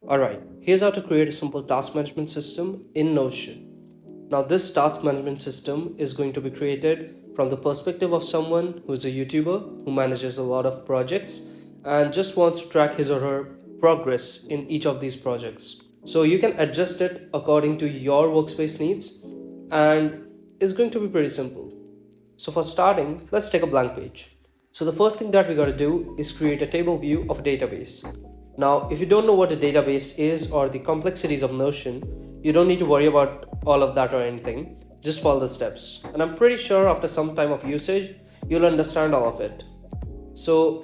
Alright, here's how to create a simple task management system in Notion. Now, this task management system is going to be created from the perspective of someone who is a YouTuber who manages a lot of projects and just wants to track his or her progress in each of these projects. So, you can adjust it according to your workspace needs, and it's going to be pretty simple. So, for starting, let's take a blank page. So the first thing that we got to do is create a table view of a database. Now, if you don't know what a database is or the complexities of Notion, you don't need to worry about all of that or anything. Just follow the steps. And I'm pretty sure after some time of usage, you'll understand all of it. So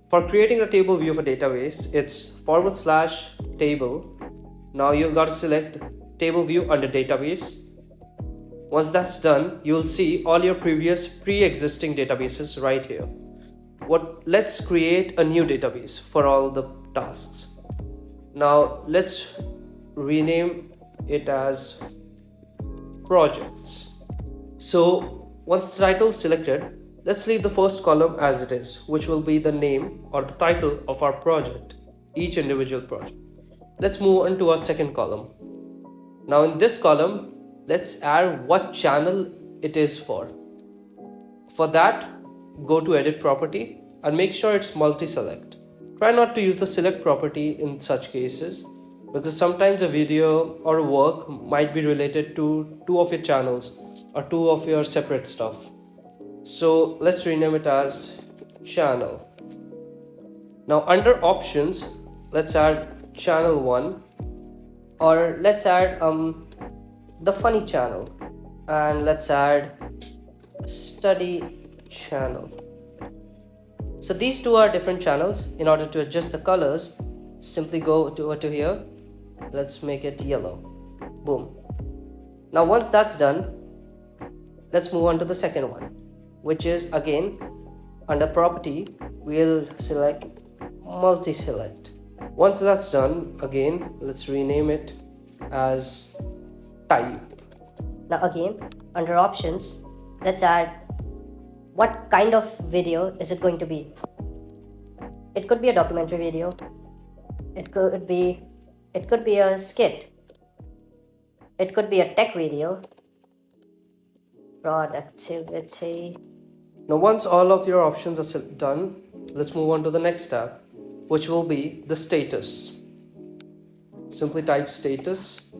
for creating a table view of a database, it's / table. Now you've got to select table view under database. Once that's done, you'll see all your previous pre-existing databases right here. Let's create a new database for all the tasks. Now let's rename it as projects. So once the title is selected, let's leave the first column as it is, which will be the name or the title of our project, each individual project. Let's move on to our second column. Now in this column, let's add what channel it is for. For that, go to edit property and make sure it's multi-select. Try not to use the select property in such cases because sometimes a video or a work might be related to two of your channels or two of your separate stuff. So let's rename it as channel. Now under options, let's add channel 1, or let's add the funny channel, and let's add study channel. So these two are different channels. In order to adjust the colors, simply go over to here. Let's make it yellow. Boom. Now once that's done, let's move on to the second one, which is again under property, we'll select multi-select. Once that's done, again, let's rename it as type. Now again, under options, let's add what kind of video is it going to be. It could be a documentary video. It could be a skit. It could be a tech video. Productivity. Now once all of your options are done, let's move on to the next tab, which will be the status. Simply type status.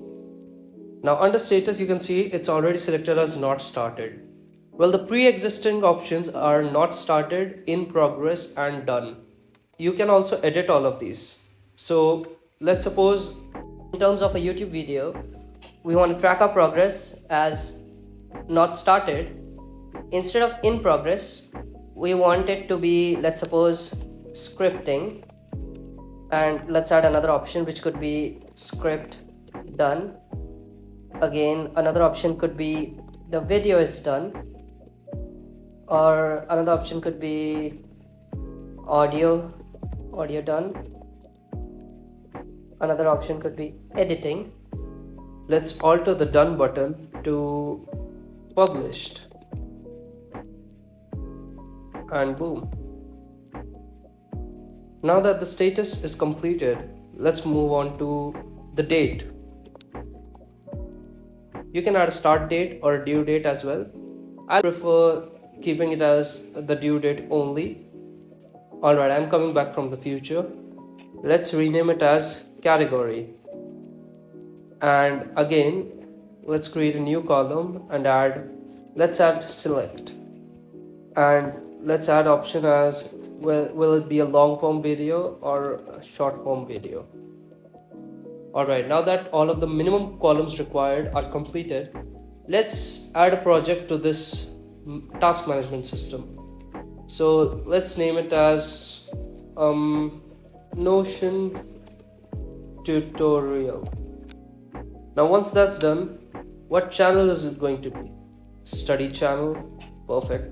Now under status, you can see it's already selected as not started. Well, the pre-existing options are not started, in progress, and done. You can also edit all of these. So let's suppose in terms of a YouTube video, we want to track our progress as not started. Instead of in progress, we want it to be, let's suppose, scripting. And let's add another option which could be script done. Again, another option could be the video is done, or another option could be audio done. Another option could be editing. Let's alter the done button to published, and boom. Now that the status is completed, let's move on to the date. You can add a start date or a due date as well. I prefer keeping it as the due date only. Alright, I'm coming back from the future. Let's rename it as category. And again, let's create a new column and let's add select. And let's add option as, will it be a long form video or a short form video? Alright, now that all of the minimum columns required are completed, let's add a project to this task management system. So let's name it as Notion tutorial. Now once that's done, what channel is it going to be? Study channel. Perfect.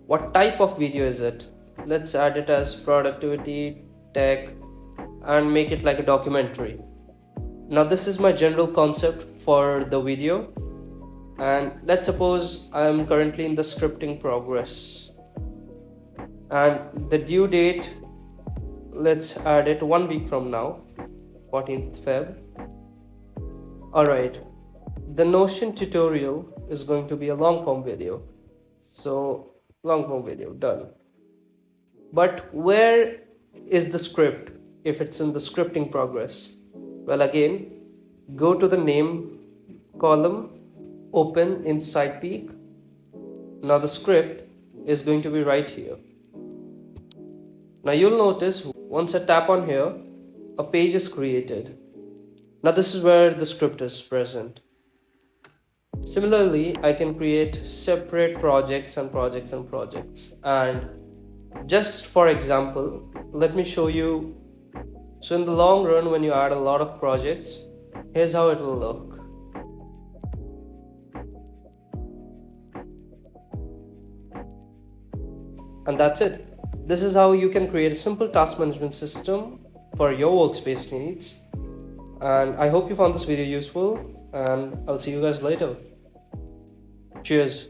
What type of video is it? Let's add it as productivity, tech, and make it like a documentary. Now this is my general concept for the video, and let's suppose I am currently in the scripting progress, and the due date, let's add it 1 week from now. 14th Feb. Alright, the Notion tutorial is going to be a long form video. So, long form video, done. But where is the script if it's in the scripting progress? Well, again, go to the name column, open inside Peak. Now the script is going to be right here. Now you'll notice once I tap on here, a page is created. Now this is where the script is present. Similarly, I can create separate projects and projects and projects. And just for example, let me show you. So in the long run, when you add a lot of projects, here's how it will look. And that's it. This is how you can create a simple task management system for your workspace needs. And I hope you found this video useful, and I'll see you guys later. Cheers.